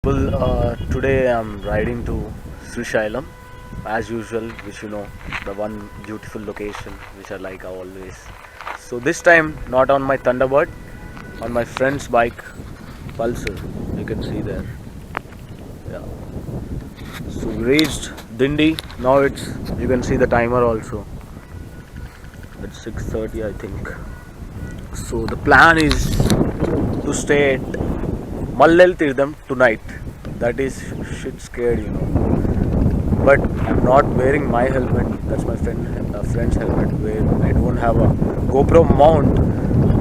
Well, today I'm riding to Srishailam, as usual, which the one beautiful location which I like always. So this time, not on my Thunderbird, on my friend's bike, Pulsar. You can see there. Yeah. So we reached Dindi. Now you can see the timer also. It's 6:30, I think. So the plan is to stay at Mallel Tirtham tonight. That is shit scared. But I'm not wearing my helmet. That's my friend's helmet. Where I don't have a GoPro mount.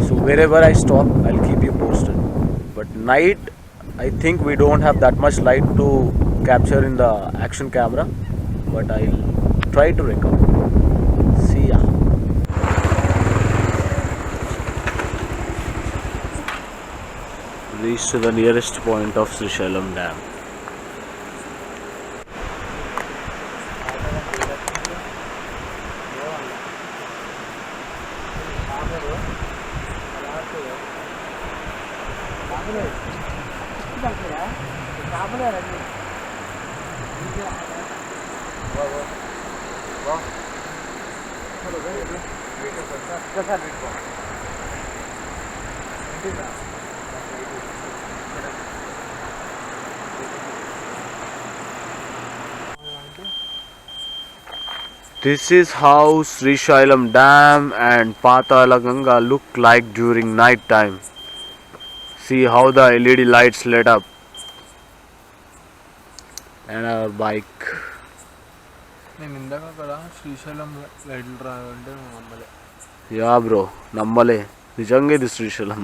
So wherever I stop, I'll keep you posted. But night, I think we don't have that much light to capture in the action camera. But I'll try to record. See ya. Reach to the nearest point of Srisailam Dam. This is how Srisailam Dam and Patalaganga look like during night time. See how the LED lights lit up. And our bike. నేను ఇందాక అక్కడ శ్రీశైలం లైట్లు రావాలంటే నమ్మలే. Yeah, bro. Nammale. Nijange this Srisailam.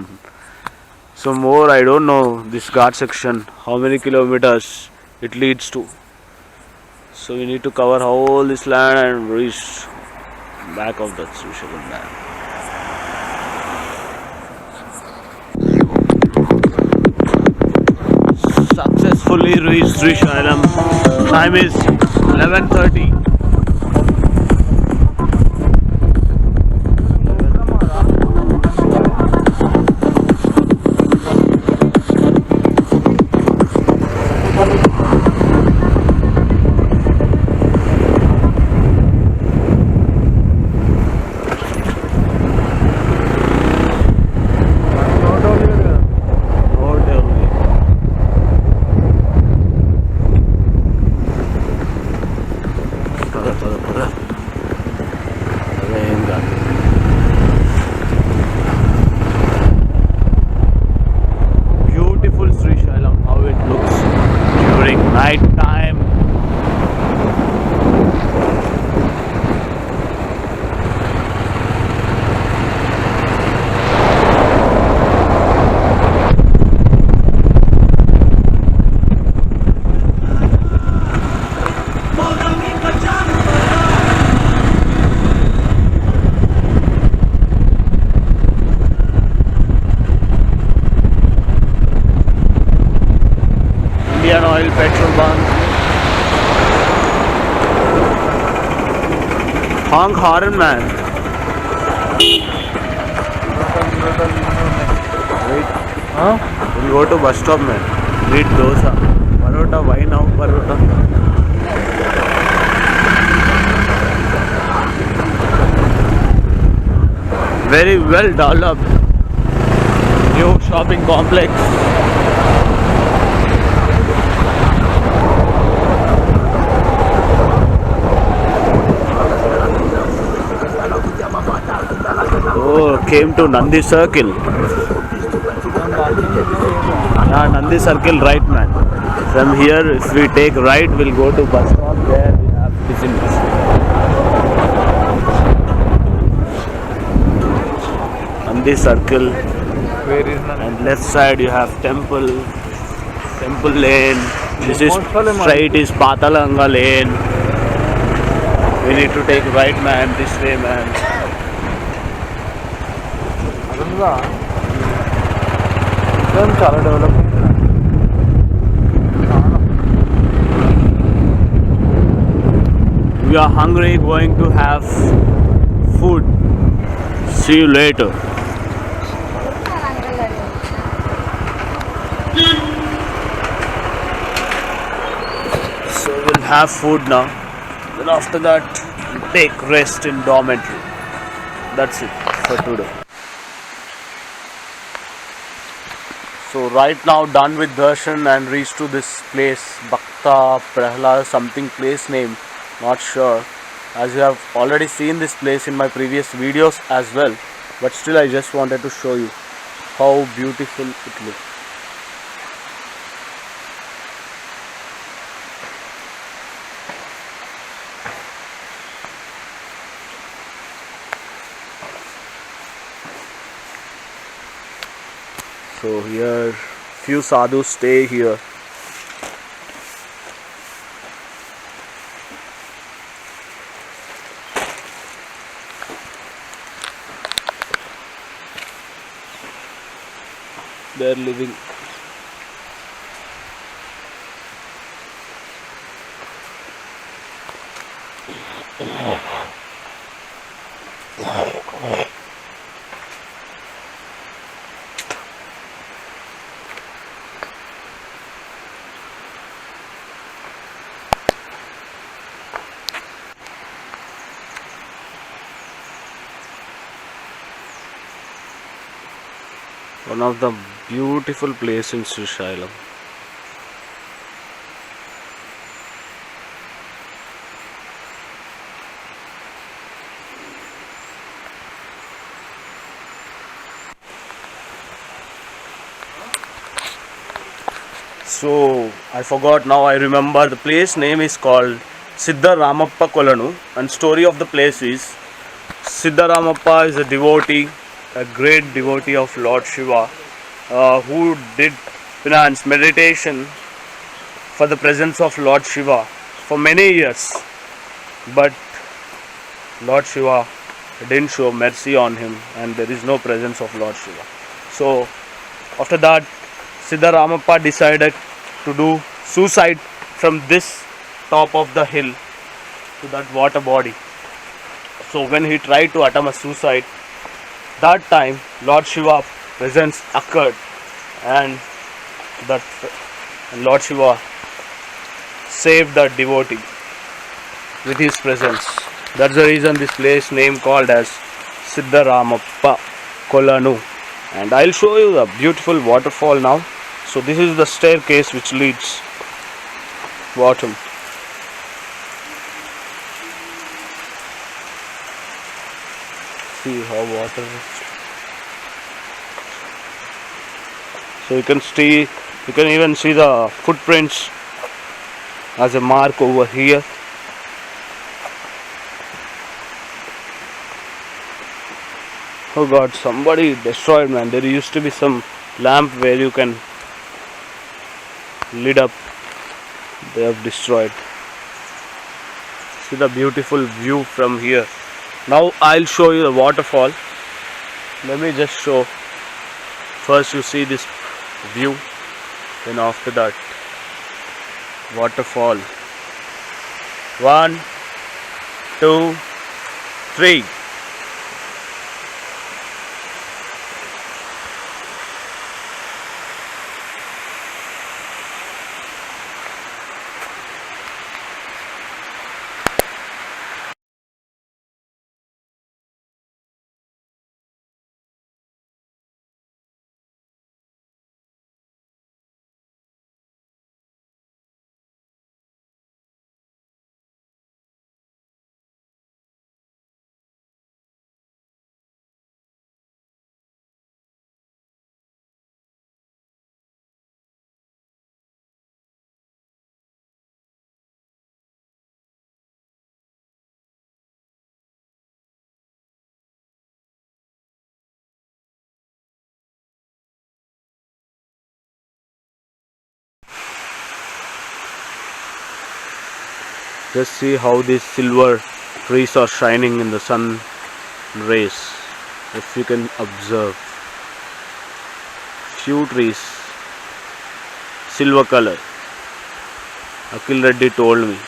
So more, I don't know this ghat section, how many kilometers it leads to. So we need to cover all this land and reach back of that Srisailam Dam. Successfully reached Srisailam. Time is 11:30. Beautiful Srisailam, how it looks during night time. Indian Oil petrol bunk. Honk horn, man. Wait. We'll go to bus stop, man. Eat dosa. Parota, why now parota? Very well developed new shopping complex. Oh, came to Nandi Circle. Yeah, Nandi Circle, right, man. From here, if we take right, we'll go to bus stop. There we have business. Nandi Circle. Where is Nandi? And left side you have temple lane. This is straight is Patalanga lane. We need to take right, man. This way, man. అదంగా చాలా development. We are hungry, going to have food. See you later. have food now. Then after that, take rest in dormitory. That's it for today. So right now done with darshan and reached to this place, Bhakta Prahlad something place name, not sure. As you have already seen this place in my previous videos as well, but still I just wanted to show you how beautiful it looks. So here few sadhus stay here. They're living. One of the beautiful place in Srisailam. So I forgot, now I remember the place name is called Siddha Ramappa Kolanu, and story of the place is Siddha Ramappa is a devotee, a great devotee of Lord Shiva, who did finance meditation for the presence of Lord Shiva for many years, but Lord Shiva didn't show mercy on him and there is no presence of Lord Shiva. So after that, Siddha Ramappa decided to do suicide from this top of the hill to that water body. So when he tried to attempt a suicide, that time Lord Shiva presence occurred, and that Lord Shiva saved that devotee with his presence. That's the reason this place name called as Siddha Ramappa Kolanu. And I'll show you the beautiful waterfall now. So this is the staircase which leads bottom. See how water is. So you can even see the footprints as a mark over here. Oh God, somebody destroyed, man. There used to be some lamp where you can lit up. They have destroyed. See the beautiful view from here. Now I'll show you the waterfall. Let me just show. First you see this view, then after that waterfall. 1, 2, 3. Just see how these silver trees are shining in the sun rays. If you can observe, few trees, silver color. Akil Reddy told me.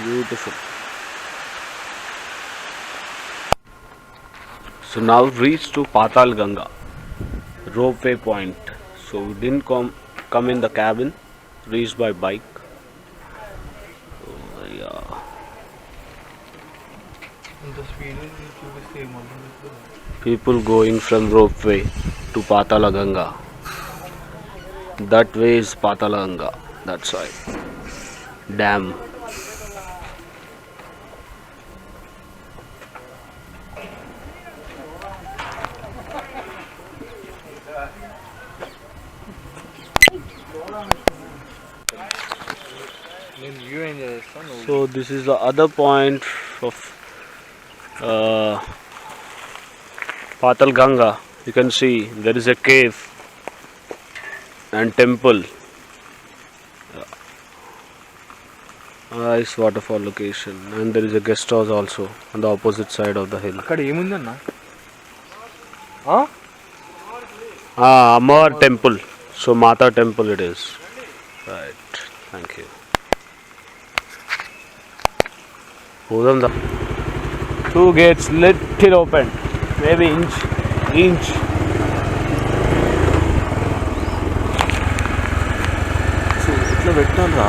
Beautiful. So now reached to Patal Ganga, ropeway point. So we didn't come in the cabin, reached by bike. people going from ropeway to Patalaganga. That way is Patalaganga. That side. Dam. నేను view enjoy చేస్తాను నువ్వు So this is the other point of Patalganga. You can see there is a cave and temple. Nice waterfall location, and there is a guest house also on the opposite side of the hill. అక్కడ ఏముందన్న Amar temple. So Mata temple it is. Right. Thank you. Hold the two gates little open, maybe inch. So ఇట్లా పెట్టాను రా.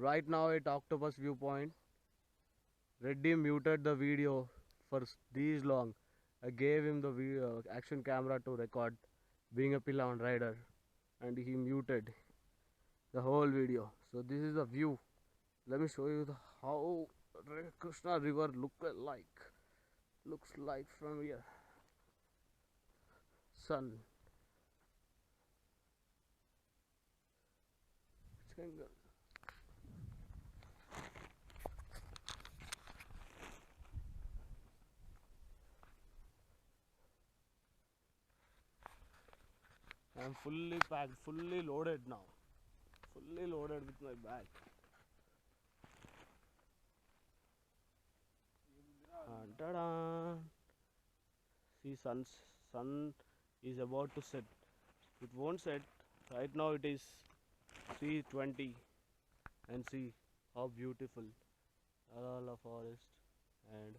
Right now at Octopus Viewpoint, Reddy muted the video for these long, I gave him the action camera to record being a Pillion rider, and he muted the whole video. So this is the view. Let me show you how Krishna River looks like from here. Sun. I'm fully packed, fully loaded now. Fully loaded with my bag. Ta-da! See, sun is about to set. It won't set. Right now it is 3:20, and see how beautiful Arala Forest and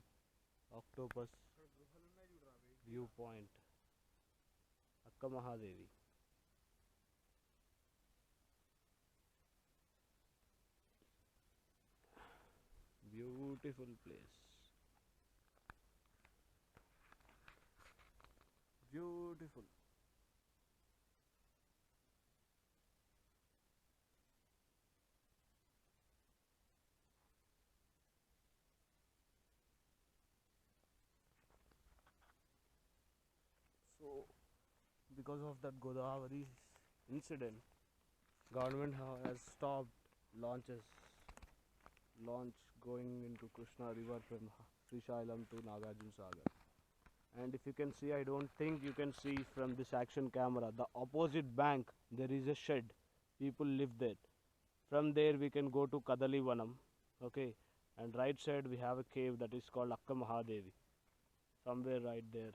Octopus Viewpoint, Akka Mahadevi. Beautiful place. Beautiful. So, because of that Godavari incident, government has stopped launch going into Krishna River from Srishailam to Nagarjuna Sagar. And if you can see, I don't think you can see from this action camera, the opposite bank there is a shed. People live there. From there we can go to Kadali Vanam. Okay, and right side we have a cave that is called Akka Mahadevi. Somewhere right there,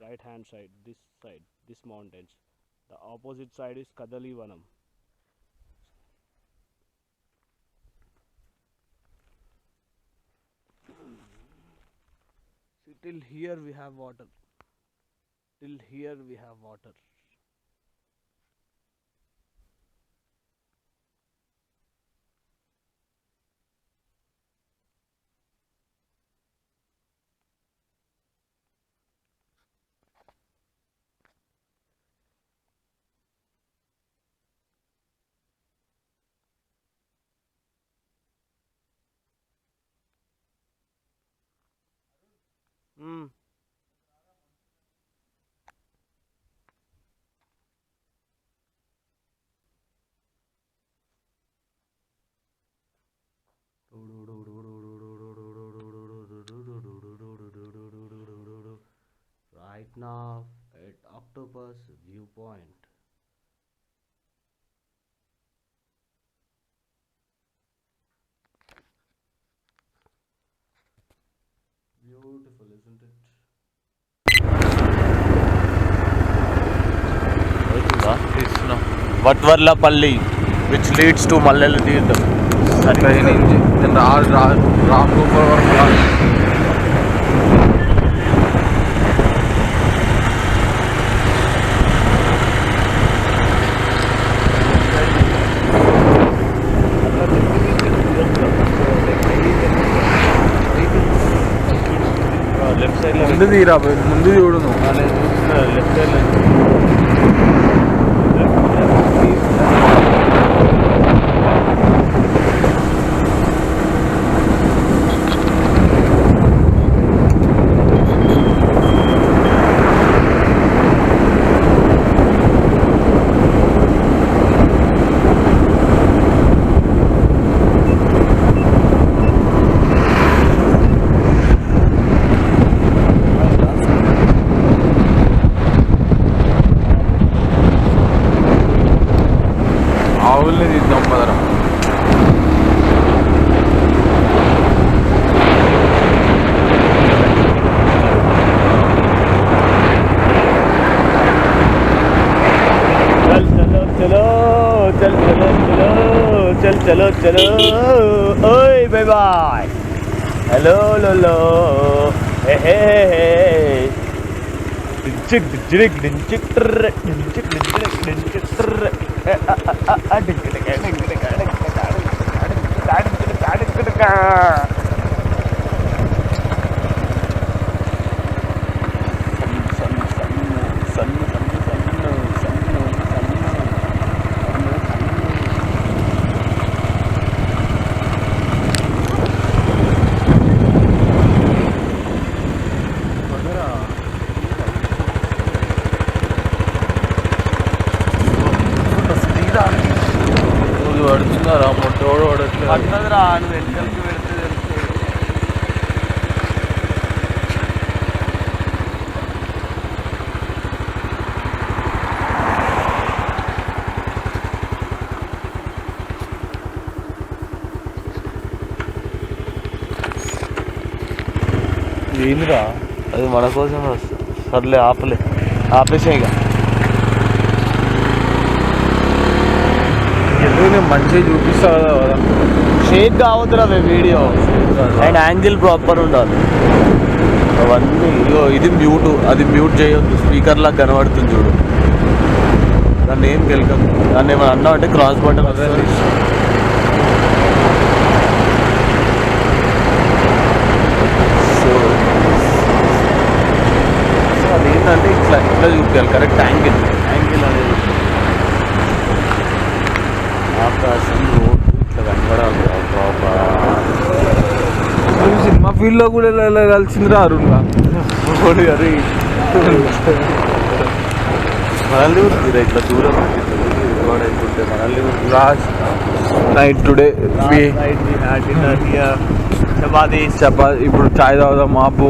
right hand side, this mountains. The opposite side is Kadali Vanam. See, till here we have water. Till here we have water. Right now at Octopus Viewpoint. Beautiful, isn't it? Vatvarlapalli, which leads to Mallala Tirtham. Then Ram Gopal ముందు తీరా ముందు చూడు left side ఆవుల్ని తీద్దాం పదరా. चलो चलो ओए bye bye hello लो हे हे हे डिंचिक डिंचिक डिंचिक डिंचिक डिंचिक डिंचिक పట్టదురా నువ్వు వెనకలికి పెడితే తెలుస్తుంది. ఏందిరా అది మన కోసం సర్లే ఆపేసాయిగా. నేను మంచిగా చూపిస్తా కదా. షేక్ కావద్దురా వీడియో అండ్ యాంగిల్ ప్రాపర్ ఉండాలి. అవన్నీ ఇగో ఇది మ్యూట్, అది మ్యూట్ చేయొద్దు. స్పీకర్ లాగా కనబడుతుంది చూడు, దాన్ని ఏం గెలకదు. దాన్ని ఏమైనా అన్నా అంటే క్రాస్ బటన్ వస్తుంది. సో అదేంటంటే ఇట్లా చూపించాలి, కరెక్ట్ యాంగిల్ అనేది ఆకాశం రోడ్డు ఇట్లా కనబడాలి ప్రాపర్. సినిమా ఫీల్డ్లో కూడా కలిసిందిరా అరుణ్గా. అది మనల్ని కూడా ఇట్లా దూరం రికార్డ్ అయిపోతే మనల్ని లాస్ట్ నైట్ టుడే చపాతీ ఇప్పుడు చాయ్ తాగుదాం మాపు.